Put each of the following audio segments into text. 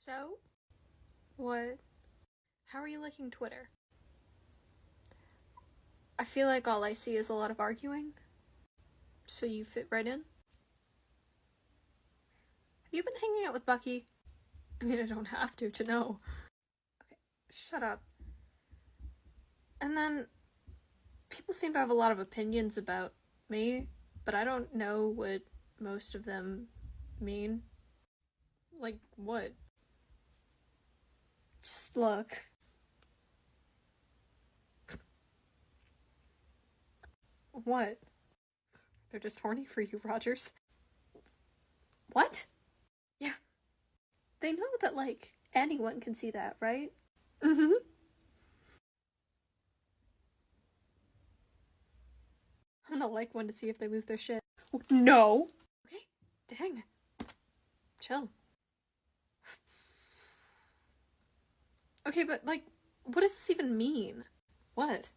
So? What? How are you liking Twitter? I feel like all I see is a lot of arguing. So you fit right in? Have you been hanging out with Bucky? I mean, I don't have to know. Okay, shut up. And then, people seem to have a lot of opinions about me, but I don't know what most of them mean. Like, what? Just look. What? They're just horny for you, Rogers. What? Yeah. They know that, like, anyone can see that, right? Mm-hmm. I'm gonna like one to see if they lose their shit. No! Okay, dang. Chill. Okay, but, like, what does this even mean? What?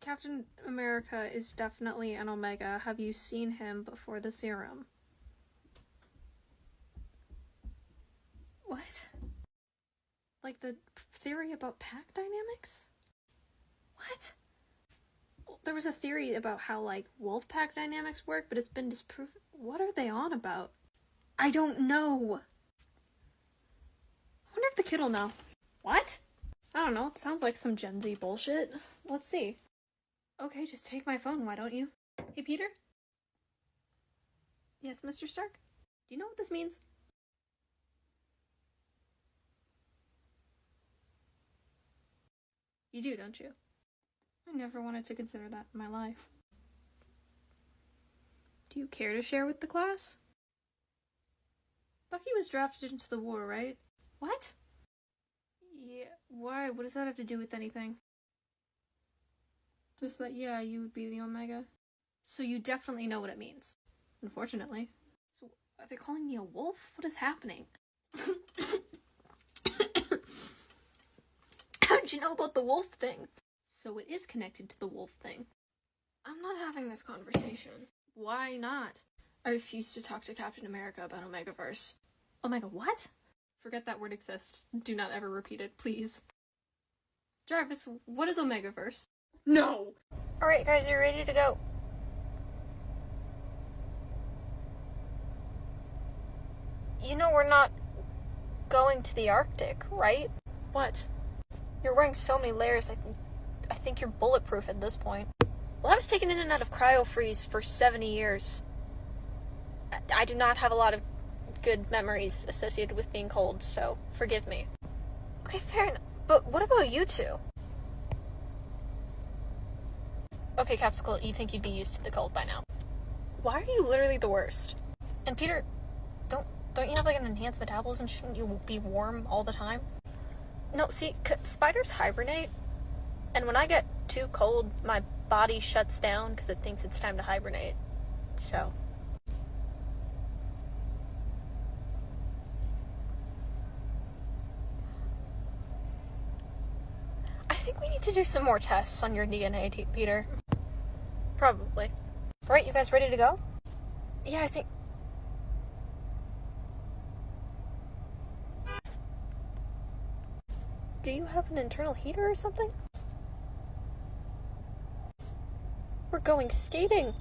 Captain America is definitely an Omega. Have you seen him before the serum? What? Like the theory about pack dynamics? What? There was a theory about how, like, wolf pack dynamics work, but it's been disproven. What are they on about? I don't know. I wonder if the kid'll know. What? I don't know. It sounds like some Gen Z bullshit. Let's see. Okay, just take my phone, why don't you? Hey, Peter? Yes, Mr. Stark? Do you know what this means? You do, don't you? I never wanted to consider that in my life. Do you care to share with the class? Bucky was drafted into the war, right? What? Yeah, why? What does that have to do with anything? Just that, yeah, you would be the Omega. So you definitely know what it means. Unfortunately. So, are they calling me a wolf? What is happening? How did you know about the wolf thing? So it is connected to the wolf thing. I'm not having this conversation. Why not? I refuse to talk to Captain America about Omegaverse. Omega what? Forget that word exists. Do not ever repeat it, please. Jarvis, what is Omegaverse? No! Alright guys, you're ready to go. You know we're not going to the Arctic, right? What? You're wearing so many layers, I think you're bulletproof at this point. Well, I was taken in and out of cryo-freeze for 70 years. I do not have a lot of good memories associated with being cold, so forgive me. Okay, fair enough. But what about you two? Okay, Capsicle, you think you'd be used to the cold by now. Why are you literally the worst? And Peter, don't you have like an enhanced metabolism? Shouldn't you be warm all the time? No, see, spiders hibernate, and when I get too cold, my body shuts down because it thinks it's time to hibernate. So. I think we need to do some more tests on your DNA, Peter. Probably. Alright, you guys ready to go? Yeah, I think... Do you have an internal heater or something? We're going skating!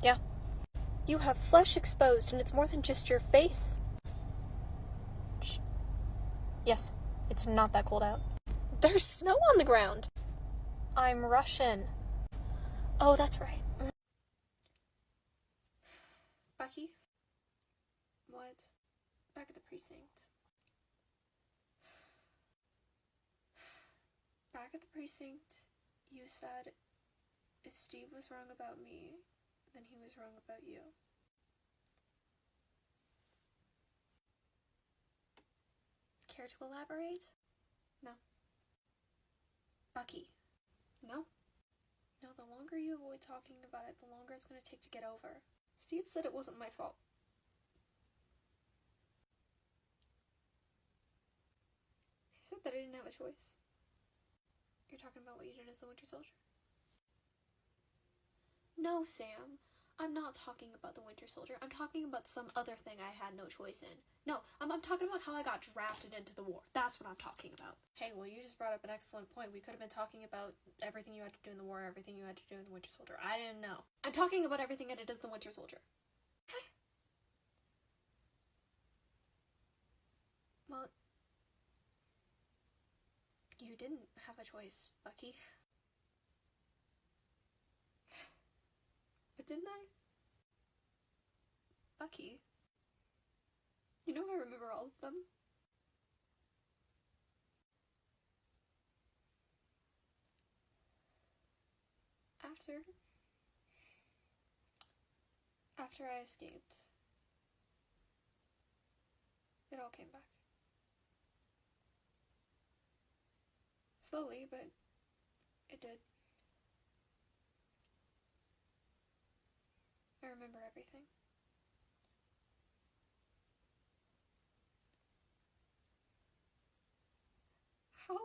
Yeah. You have flesh exposed, and it's more than just your face. Shh. Yes, it's not that cold out. There's snow on the ground! I'm Russian. Oh, that's right. Bucky? What? Back at the precinct. Back at the precinct, you said if Steve was wrong about me, then he was wrong about you. Care to elaborate? No. Bucky. No? No, the longer you avoid talking about it, the longer it's going to take to get over. Steve said it wasn't my fault. He said that I didn't have a choice. You're talking about what you did as the Winter Soldier? No, Sam. I'm not talking about the Winter Soldier. I'm talking about some other thing I had no choice in. No, I'm talking about how I got drafted into the war. That's what I'm talking about. Hey, well, you just brought up an excellent point. We could have been talking about everything you had to do in the war, everything you had to do in the Winter Soldier. I didn't know. I'm talking about everything that it is the Winter Soldier. Okay? Well, you didn't have a choice, Bucky. But didn't I? Bucky. You know I remember all of them. After I escaped, it all came back. Slowly, but it did. I remember everything. How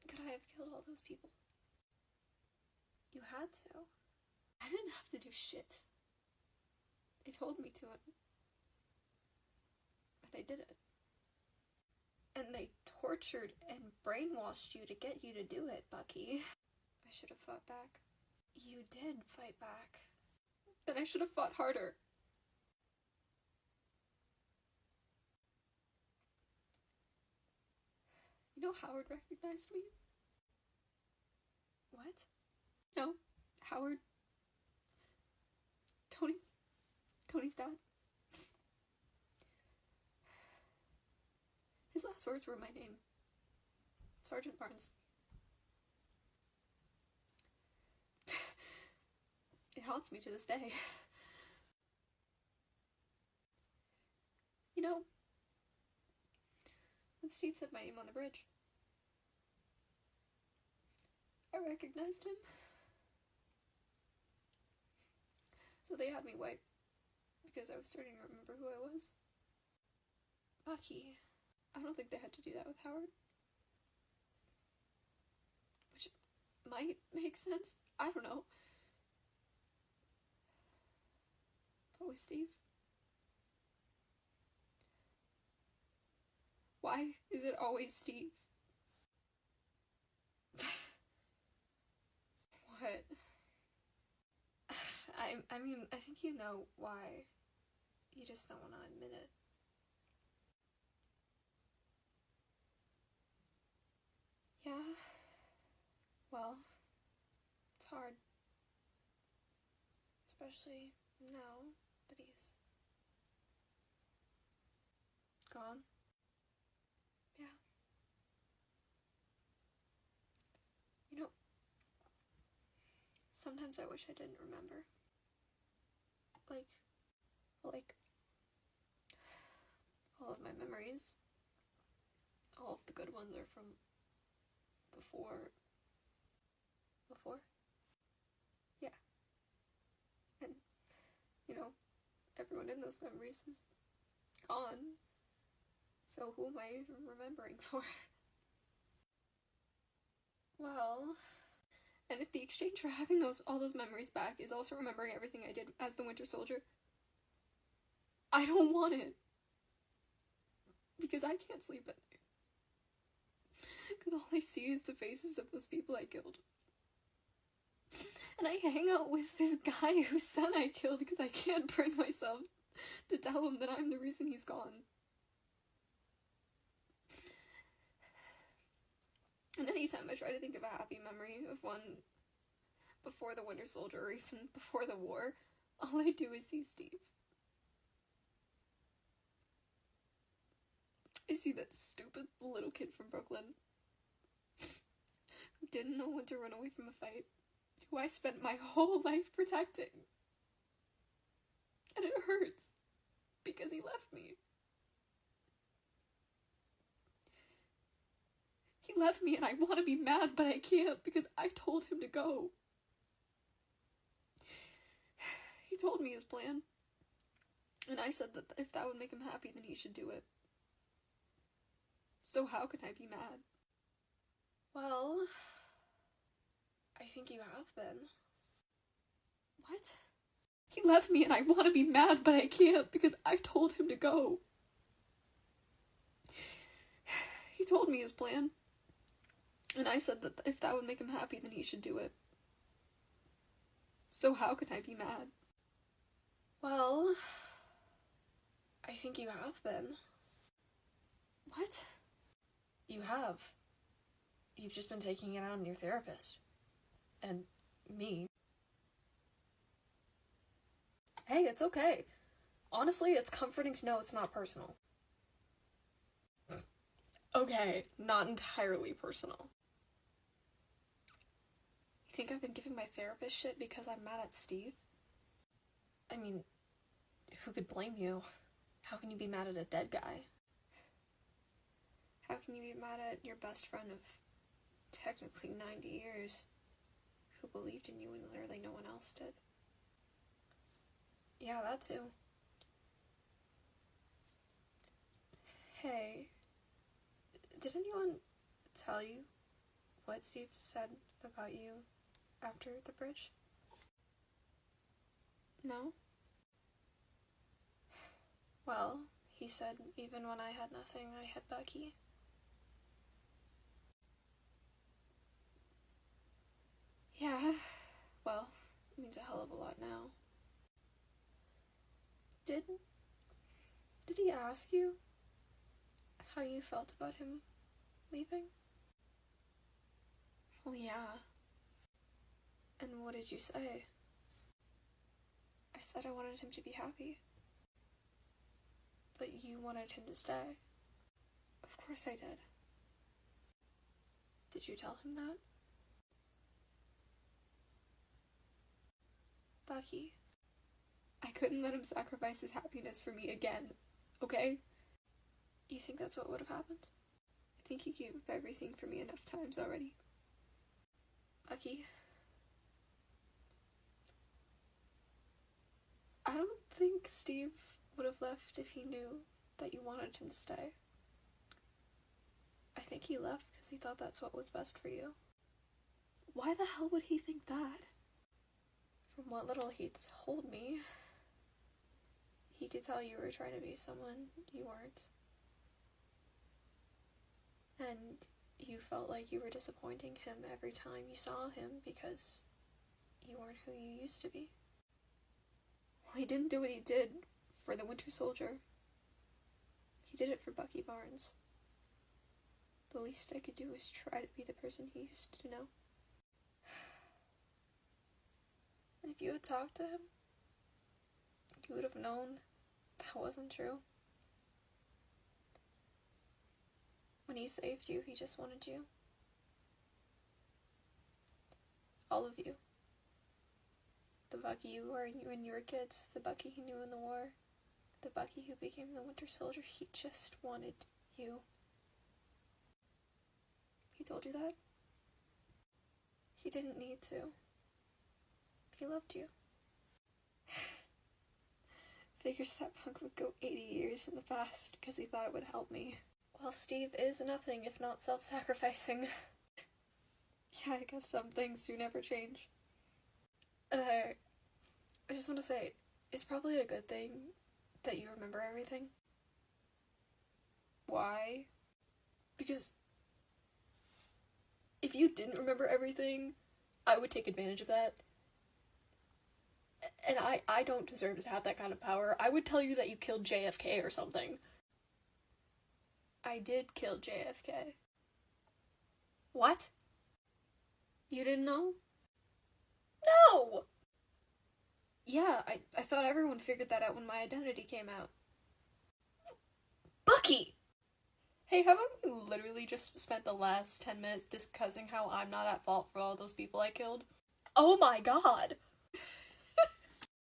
could I have killed all those people? You had to. I didn't have to do shit. They told me to, and I did it. And they tortured and brainwashed you to get you to do it, Bucky. I should have fought back. You did fight back. Then I should have fought harder. You know Howard recognized me? What? No, Howard. Tony's dad. His last words were my name. Sergeant Barnes. It haunts me to this day. You know, when Steve said my name on the bridge, I recognized him. So they had me wipe, because I was starting to remember who I was. Bucky. I don't think they had to do that with Howard. Which might make sense. I don't know. But with Steve? Why is it always Steve? What? I mean, I think you know why. You just don't want to admit it. Yeah. Well, it's hard. Especially now that he's gone. Yeah. You know, sometimes I wish I didn't remember. Like, all of my memories, all of the good ones are from before? Yeah. And, you know, everyone in those memories is gone. So who am I even remembering for? Well, and if the exchange for having all those memories back is also remembering everything I did as the Winter Soldier, I don't want it. Because I can't sleep at night. Because all I see is the faces of those people I killed. And I hang out with this guy whose son I killed because I can't bring myself to tell him that I'm the reason he's gone. And anytime I try to think of a happy memory of one before the Winter Soldier or even before the war, all I do is see Steve. I see that stupid little kid from Brooklyn who didn't know when to run away from a fight, who I spent my whole life protecting. And it hurts, because he left me. He left me and I want to be mad, but I can't because I told him to go. He told me his plan, and I said that if that would make him happy, then he should do it. So how can I be mad? Well, I think you have been. What? He left me and I want to be mad, but I can't because I told him to go. He told me his plan. And I said that if that would make him happy, then he should do it. So how can I be mad? Well, I think you have been. What? You have. You've just been taking it out on your therapist. And me. Hey, it's okay. Honestly, it's comforting to know it's not personal. Okay, not entirely personal. You think I've been giving my therapist shit because I'm mad at Steve? I mean, who could blame you? How can you be mad at a dead guy? How can you be mad at your best friend of technically 90 years who believed in you when literally no one else did? Yeah, that too. Hey, did anyone tell you what Steve said about you after the bridge? No? Well, he said even when I had nothing, I had Bucky. Yeah, well, it means a hell of a lot now. Did he ask you how you felt about him leaving? Well, yeah. And what did you say? I said I wanted him to be happy. But you wanted him to stay. Of course I did. Did you tell him that? Bucky, I couldn't let him sacrifice his happiness for me again, okay? You think that's what would have happened? I think he gave up everything for me enough times already. Bucky, I don't think Steve would have left if he knew that you wanted him to stay. I think he left because he thought that's what was best for you. Why the hell would he think that? From what little he told me, he could tell you were trying to be someone you weren't. And you felt like you were disappointing him every time you saw him because you weren't who you used to be. Well, he didn't do what he did for the Winter Soldier. He did it for Bucky Barnes. The least I could do was try to be the person he used to know. And if you had talked to him, you would have known that wasn't true. When he saved you, he just wanted you. All of you. The Bucky you were when you were kids, the Bucky he knew in the war, the Bucky who became the Winter Soldier, he just wanted you. He told you that? He didn't need to. He loved you. Figures that punk would go 80 years in the past because he thought it would help me. Well, Steve is nothing if not self-sacrificing. Yeah, I guess some things do never change. And I just want to say, it's probably a good thing that you remember everything. Why? Because if you didn't remember everything, I would take advantage of that. And I don't deserve to have that kind of power. I would tell you that you killed JFK or something. I did kill JFK. What? You didn't know? No! Yeah, I thought everyone figured that out when my identity came out. Bucky! Hey, haven't we literally just spent the last 10 minutes discussing how I'm not at fault for all those people I killed? Oh my god!